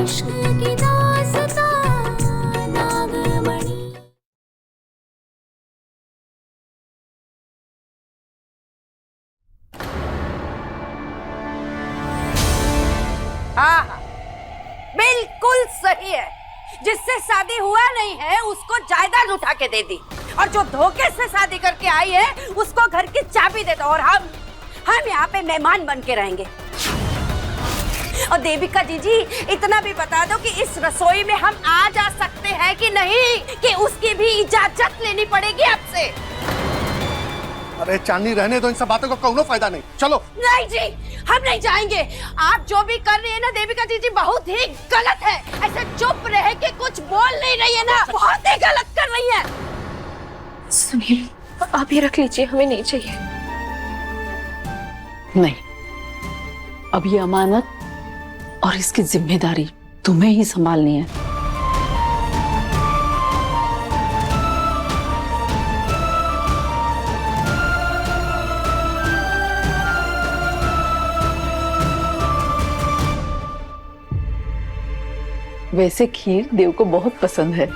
इश्क की दास्तां नागमणि। हाँ हाँ, बिल्कुल सही है। जिससे शादी हुआ नहीं है उसको जायदाद उठा के दे दी, और जो धोखे से शादी करके आई है उसको घर की चाबी दे दो, और हम यहाँ पे मेहमान बन के रहेंगे। और देविका जीजी, इतना भी बता दो कि इस रसोई में हम आ जा सकते हैं कि नहीं, कि उसकी भी इजाजत लेनी पड़ेगी आपसे। अरे चांदनी, रहने दो, इन सब बातों का कोई फायदा नहीं, चलो। नहीं जी, हम नहीं जाएंगे। आप जो भी कर रही है ना देविका जीजी, बहुत ही गलत है। ऐसे चुप रह के कुछ बोल नहीं रही है ना, बहुत ही गलत कर रही है। सुनील, आप ये रख लीजिए, हमें नहीं चाहिए। नहीं, अब ये अमानत और इसकी जिम्मेदारी तुम्हें ही संभालनी है। वैसे खीर देव को बहुत पसंद है।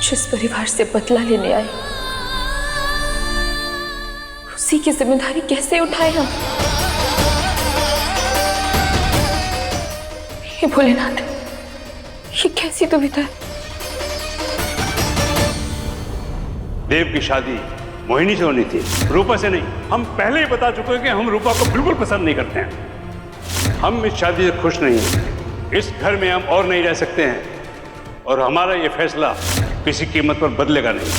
जिस परिवार से बदला लेने आए, उसी की जिम्मेदारी कैसे उठाए हम? हे भोलेनाथ, ये कैसी दुविधा है? देव की शादी मोहिनी से होनी थी, रूपा से नहीं। हम पहले ही बता चुके हैं कि हम रूपा को बिल्कुल पसंद नहीं करते हैं। हम इस शादी से खुश नहीं हैं। इस घर में हम और नहीं रह सकते हैं, और हमारा ये फैसला किसी कीमत पर बदलेगा नहीं।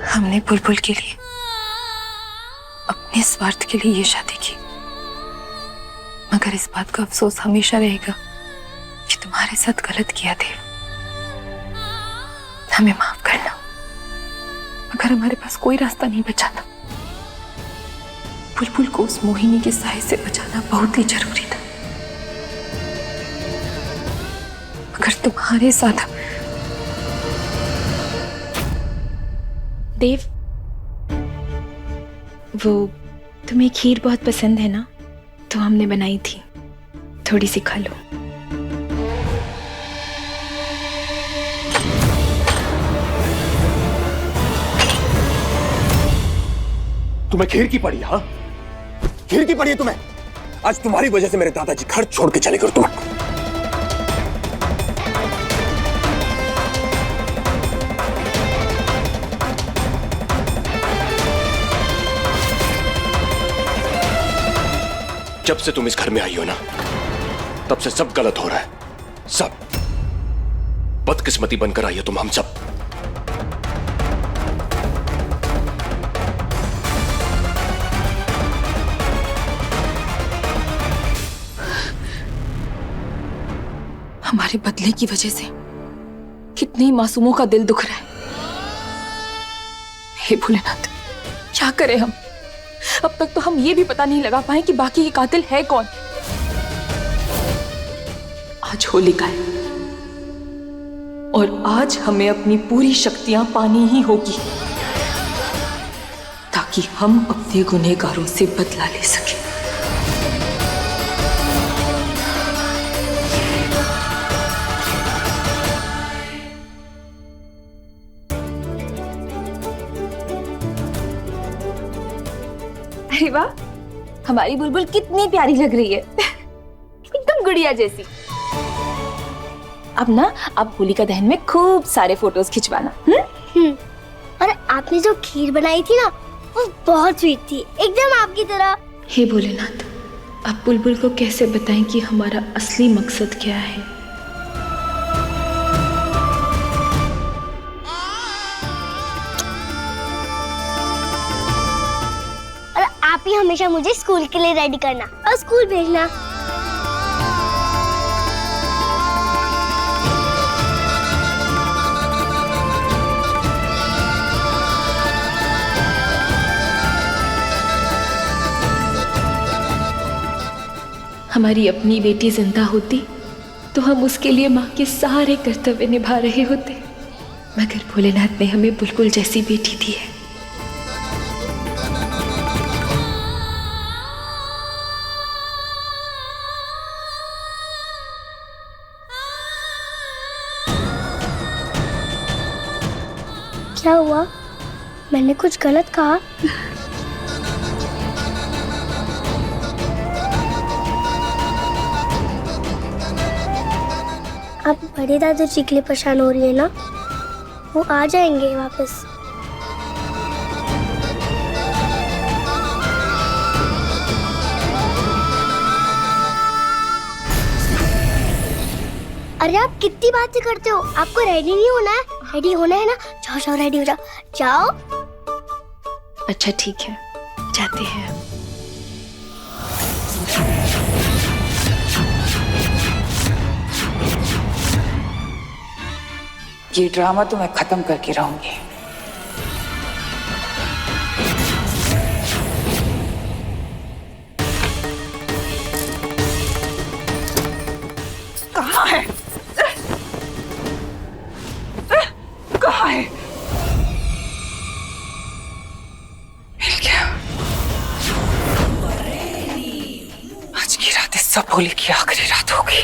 हमने बुलबुल के लिए, अपने स्वार्थ के लिए ये शादी की, मगर इस बात का अफसोस हमेशा रहेगा कि तुम्हारे साथ गलत किया देव। हमें माफ करना, मगर हमारे पास कोई रास्ता नहीं बचा था। बुलबुल को उस मोहिनी के साए से बचाना बहुत ही जरूरी था, मगर तुम्हारे साथ। देव, वो तुम्हें खीर बहुत पसंद है ना, तो हमने बनाई थी, थोड़ी सी खा लो। तुम्हें खीर की पड़ी? हाँ, खीर की पड़ी है तुम्हें? आज तुम्हारी वजह से मेरे दादाजी घर छोड़ के चले गए। तुम जब से तुम इस घर में आई हो ना, तब से सब गलत हो रहा है। सब बदकिस्मती बनकर आई हो तुम हम सब। हमारे बदले की वजह से कितने मासूमों का दिल दुख रहा है। हे भोलेनाथ, क्या करें हम? अब तक तो हम ये भी पता नहीं लगा पाए कि बाकी ये कातिल है कौन। आज होलिका है, और आज हमें अपनी पूरी शक्तियां पानी ही होगी, ताकि हम अपने गुनहगारों से बदला ले सकें। अरे वाह, हमारी बुलबुल कितनी प्यारी लग रही है, एकदम गुड़िया जैसी। अब ना, अब होलिका दहन में खूब सारे फोटोज खिंचवाना। और आपने जो खीर बनाई थी ना, वो बहुत स्वीट थी, एकदम आपकी तरह। हे भोलेनाथ, आप बुलबुल को कैसे बताएं कि हमारा असली मकसद क्या है? आप ही हमेशा मुझे स्कूल के लिए रेडी करना और स्कूल भेजना। हमारी अपनी बेटी जिंदा होती तो हम उसके लिए माँ के सारे कर्तव्य निभा रहे होते, मगर भोलेनाथ ने हमें बुलबुल जैसी बेटी दी है। क्या हुआ? मैंने कुछ गलत कहा? आप बड़े दादाजी के लिए परेशान हो रही है ना? वो आ जाएंगे वापस। अरे आप कितनी बातें करते हो? आपको रेडी नहीं होना है? रेडी होना है ना? जाओ जाओ, रेडी हो जाओ, जाओ। अच्छा ठीक है, जाते हैं। ये ड्रामा तो मैं खत्म करके रहूंगी। कहाँ है? कहाँ है? मिल गया। आज की रात इस सब होली की आखिरी रात होगी।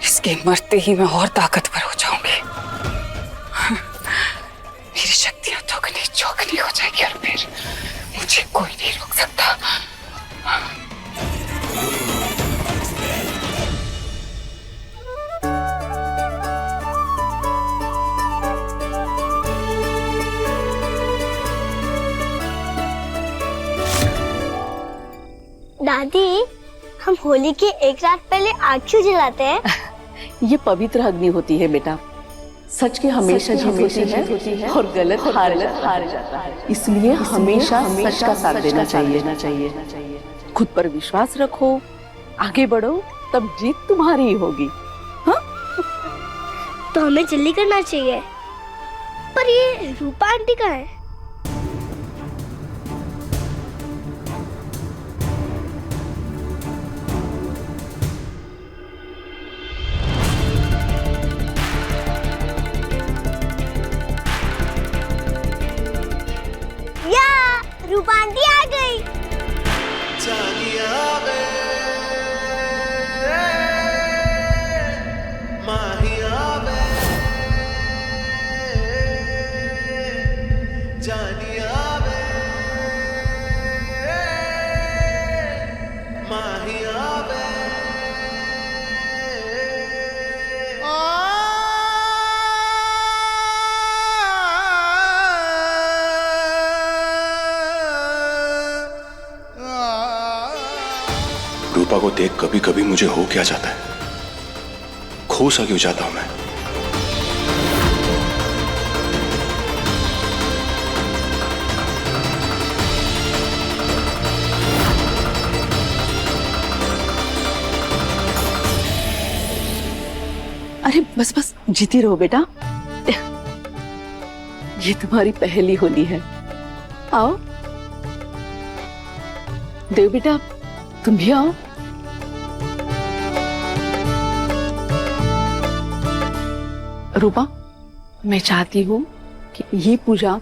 इसके मरते ही मैं और ताकतवर हो जाऊंगी। मेरी शक्तियां दोगुनी चौगुनी हो जाएगी और फिर मुझे कोई नहीं रोक सकता। दादी, हम होली के एक रात पहले आग क्यों जलाते हैं? ये पवित्र अग्नि होती है बेटा। सच की हमेशा जीत होती है और गलत हार जाता है। इसलिए हमेशा सच का साथ देना चाहिए। खुद पर विश्वास रखो, आगे बढ़ो, तब जीत तुम्हारी ही होगी। हाँ? तो हमें जल्दी करना चाहिए। पर ये रूपा आंटी कहाँ है? रूपा आंटी आ गई। रूपा को देख कभी कभी मुझे हो क्या जाता है, खो सा क्यों जाता हूं मैं। अरे बस बस, जीती रहो बेटा। ये तुम्हारी पहली होली है। आओ देव बेटा, तुम भी आओ। रूपा, मैं चाहती हूँ कि ये पूजा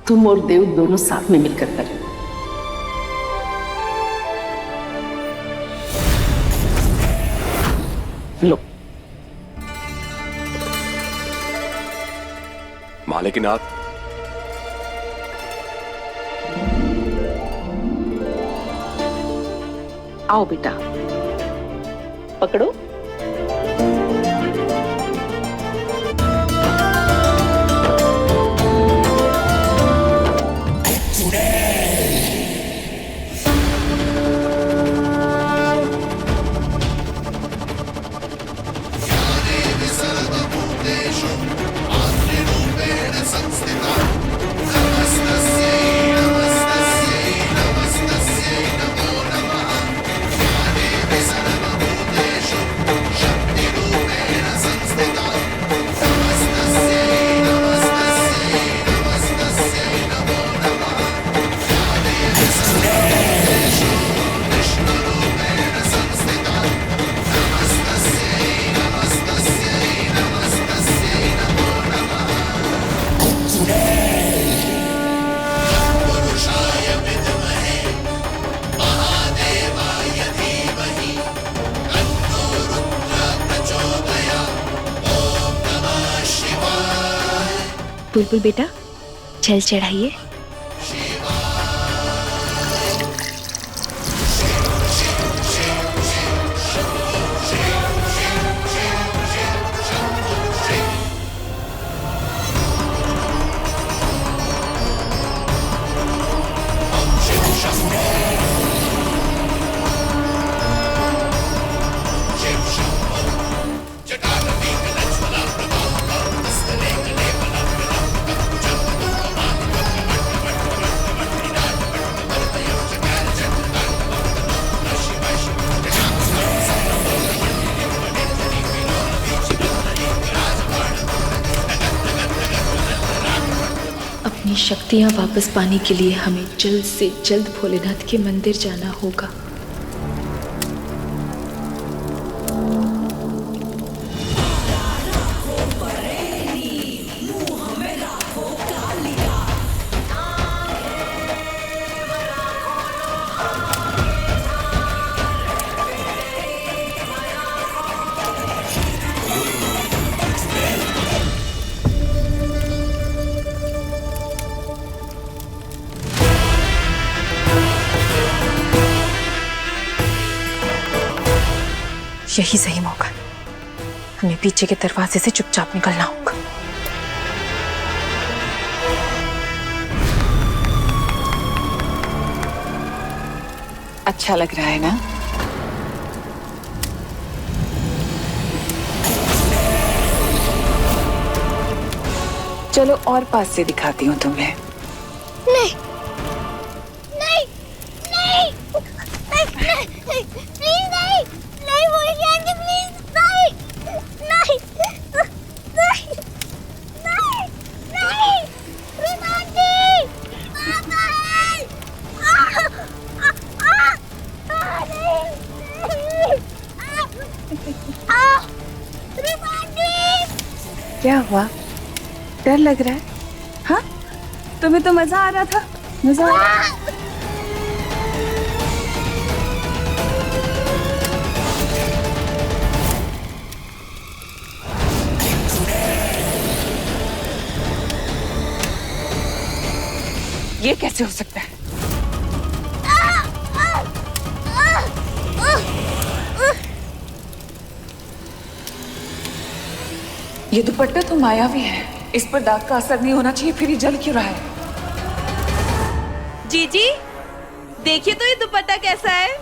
तुम और देव दोनों साथ में मिलकर करें। लो। माँ लेकिन आप आओ बेटा, पकड़ो। बुलबुल बेटा, जल चढ़ाइए। अपनी शक्तियां वापस पाने के लिए हमें जल्द से जल्द भोलेनाथ के मंदिर जाना होगा। यही सही मौका, हमें पीछे के दरवाजे से चुपचाप निकलना होगा। अच्छा लग रहा है ना? चलो और पास से दिखाती हूँ तुम्हें। नहीं नहीं नहीं नहीं नहीं प्लीज नहीं नहीं बोलिए आंटी प्लीज नहीं नहीं नहीं नहीं नहीं प्लीज आंटी पापा है प्लीज आंटी। क्या हुआ? डर लग रहा है? हाँ, तुम्हें तो मजा आ रहा था। मजा आ रहा है। ये कैसे हो सकता है? ये दुपट्टा तो मायावी है, इस पर दाग का असर नहीं होना चाहिए, फिर ये जल क्यों रहा है? जीजी देखिए तो ये दुपट्टा कैसा है।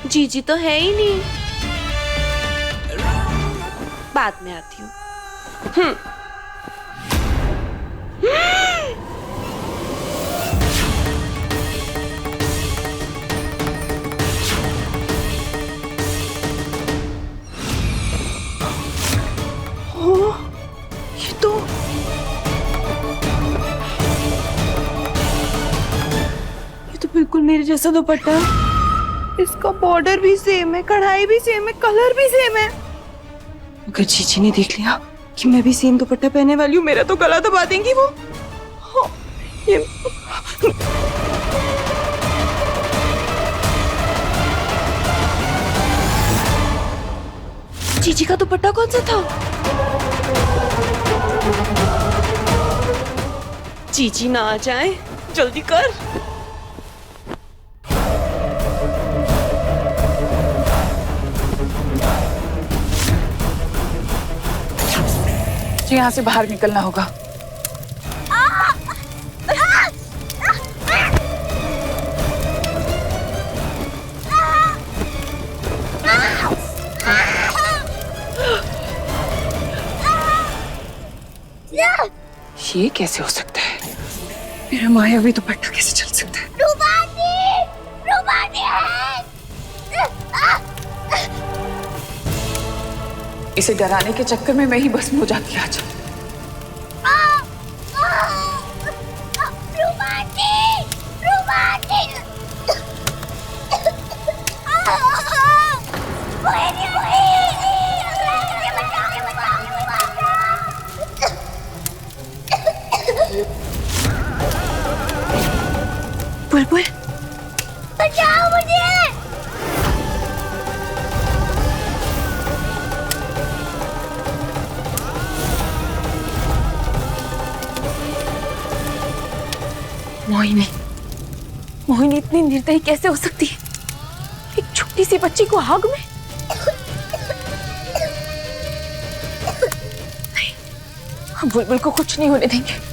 जीजी तो है ही नहीं। बाद में आती हूँ। ये तो बिल्कुल मेरे जैसा दुपट्टा है। इसका बॉर्डर भी सेम है, कढ़ाई भी सेम है, कलर भी सेम है। अगर जीजी ने देख लिया कि मैं भी सेम दुपट्टा पहनने वाली हूँ, मेरा तो गला दबा देंगी वो। हाँ, ये जीजी का दुपट्टा कौन सा था? जीजी ना आ जाए, जल्दी कर। यहाँ से बाहर निकलना होगा। ये कैसे हो सकता है? मेरा मायावी दुपट्टा कैसे चल सकता है? इसे डराने के चक्कर में मैं ही भस्म हो जाती आज। बुलबुल बचाओ मुझे। मोहिनी, मोहिनी इतनी निर्दयी कैसे हो सकती है? एक छोटी सी बच्ची को आग में? नहीं, हम बुलबुल को कुछ नहीं होने देंगे।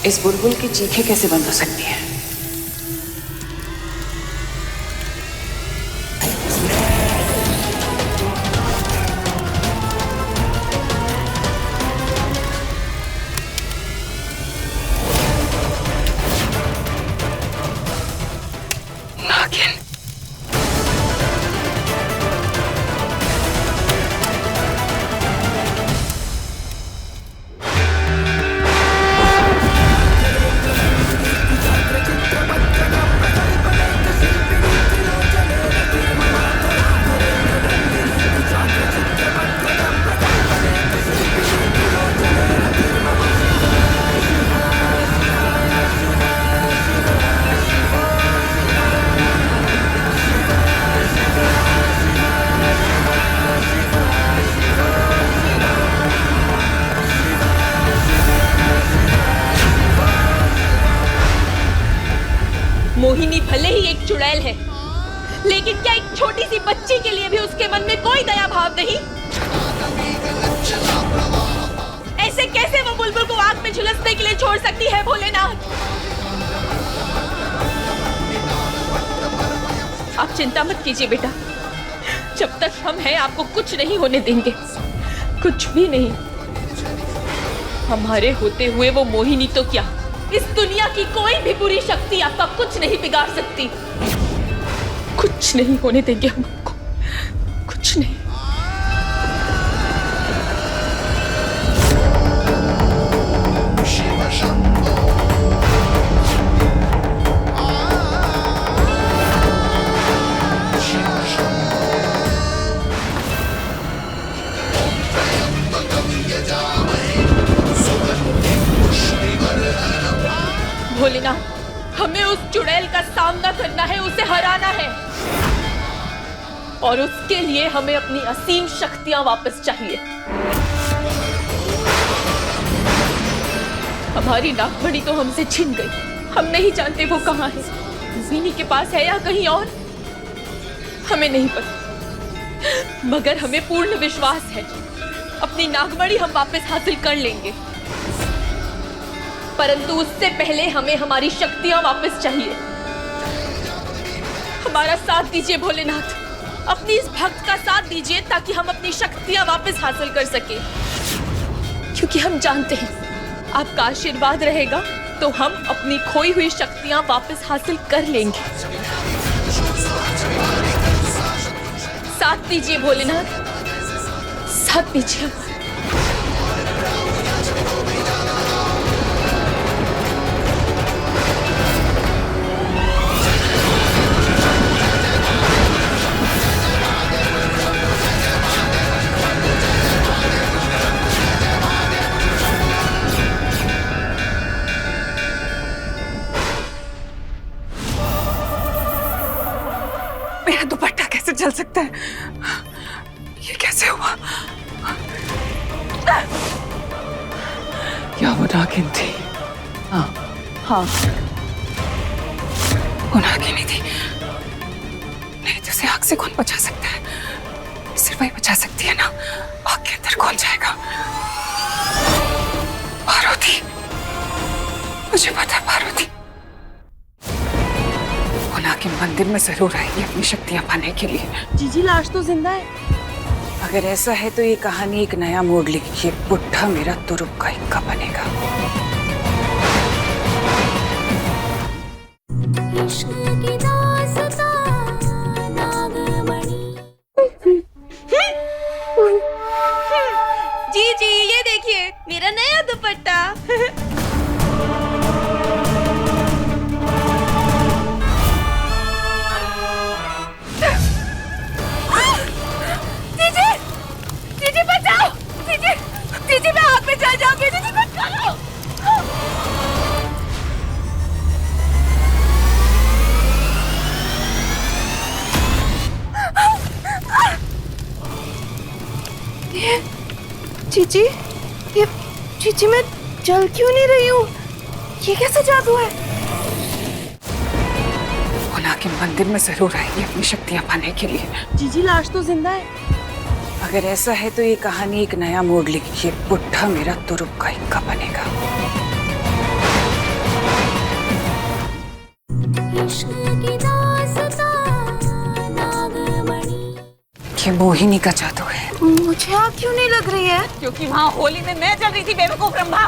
इस बुलबुल की चीखें कैसे बंद हो सकती है? नागिन। मोहिनी भले ही एक चुड़ैल है, लेकिन क्या एक छोटी सी बच्ची के लिए भी उसके मन में कोई दया भाव नहीं? ऐसे कैसे वो बुलबुल को आग में झुलसने के लिए छोड़ सकती है भोलेनाथ? आप चिंता मत कीजिए बेटा, जब तक हम हैं आपको कुछ नहीं होने देंगे, कुछ भी नहीं। हमारे होते हुए वो मोहिनी तो क्या, इस दुनिया की कोई भी बुरी शक्ति आपका कुछ नहीं बिगाड़ सकती। कुछ नहीं होने देंगे हम आपको, कुछ नहीं। भोलेनाथ, हमें उस चुड़ैल का सामना करना है, उसे हराना है, और उसके लिए हमें अपनी असीम शक्तियां वापस चाहिए। हमारी नागमणि तो हमसे छिन गई, हम नहीं जानते वो कहाँ है, मोहिनी के पास है या कहीं और, हमें नहीं पता, मगर हमें पूर्ण विश्वास है अपनी नागमणि हम वापस हासिल कर लेंगे। परंतु उससे पहले हमें हमारी शक्तियां वापस चाहिए। हमारा साथ दीजिए भोलेनाथ, अपनी इस भक्त का साथ दीजिए ताकि हम अपनी शक्तियां वापस हासिल कर सके, क्योंकि हम जानते हैं आपका आशीर्वाद रहेगा तो हम अपनी खोई हुई शक्तियां वापस हासिल कर लेंगे। साथ दीजिए भोलेनाथ, साथ दीजिए। मेरा दुपट्टा कैसे जल सकता है? ये कैसे हुआ? या वो नागिन थी? हाँ हाँ गुनाह की निधि, नहीं तो उसे आग से कौन बचा सकता है? सिर्फ वही बचा सकती है ना। आग के अंदर कौन जाएगा? पार्वती, मुझे पता है पार्वती गुनाह के मंदिर में जरूर आएगी अपनी शक्तियां पाने के लिए। जीजी लाश तो जिंदा है। अगर ऐसा है तो ये कहानी एक नया मोड़ लेगी। ये बुढ़ा मेरा तुरुप का इक्का बनेगा। इश्क की दास्तां नागमणि। जी ये देखिए मेरा नया दुपट्टा। जीजी बचाओ! जीजी मैं आग में जल जाऊंगी। जीजी बचाओ! जीजी, ये जीजी मैं जल क्यों नहीं रही हूँ? ये कैसा जादू है? गुनाह के मंदिर में जरूर आएगी अपनी शक्तियां पाने के लिए। जीजी लाश तो जिंदा है। अगर ऐसा है तो ये कहानी एक नया मोड़ लेगी। ये बुढ़ा मेरा तुरुप का इक्का बनेगा। इश्क की दास्तां नागमणि। ये मोहिनी का जादू है। मुझे आग क्यों नहीं लग रही है? क्योंकि वहाँ होली में मैं जल रही थी बेवकूफ रंभा।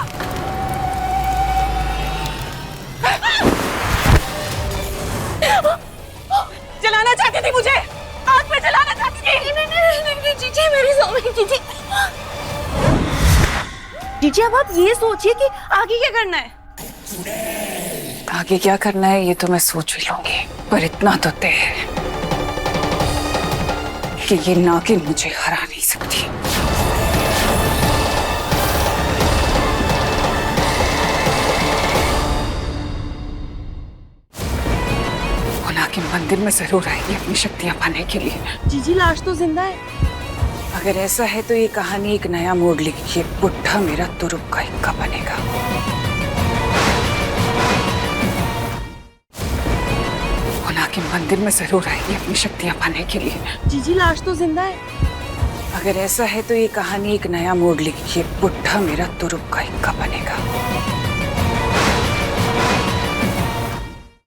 जलाना चाहती थी मुझे, आग में जलाना चाहती थी। नहीं जीजी मेरी सॉरी जीजी। जीजी अब आप ये सोचिए कि आगे क्या करना है। आगे क्या करना है ये तो मैं सोच भी लूंगी, पर इतना तो तय है कि ये नागिन मुझे हरा नहीं सकती। गुनाह के मंदिर में जरूर आएगी अपनी शक्तियां पाने के लिए। जीजी लाश तो जिंदा है। अगर ऐसा है तो ये कहानी एक नया मोड़ लेगी। ये बुढ़ा मेरा तुरुप का इक्का बनेगा। गुनाह के मंदिर में जरूर आएगी अपनी शक्तियां पाने के लिए। जीजी लाश तो जिंदा है। अगर ऐसा है तो ये कहानी एक नया मोड़ लेगी। ये बुढ़ा मेरा तुरुप का इक्का बनेगा।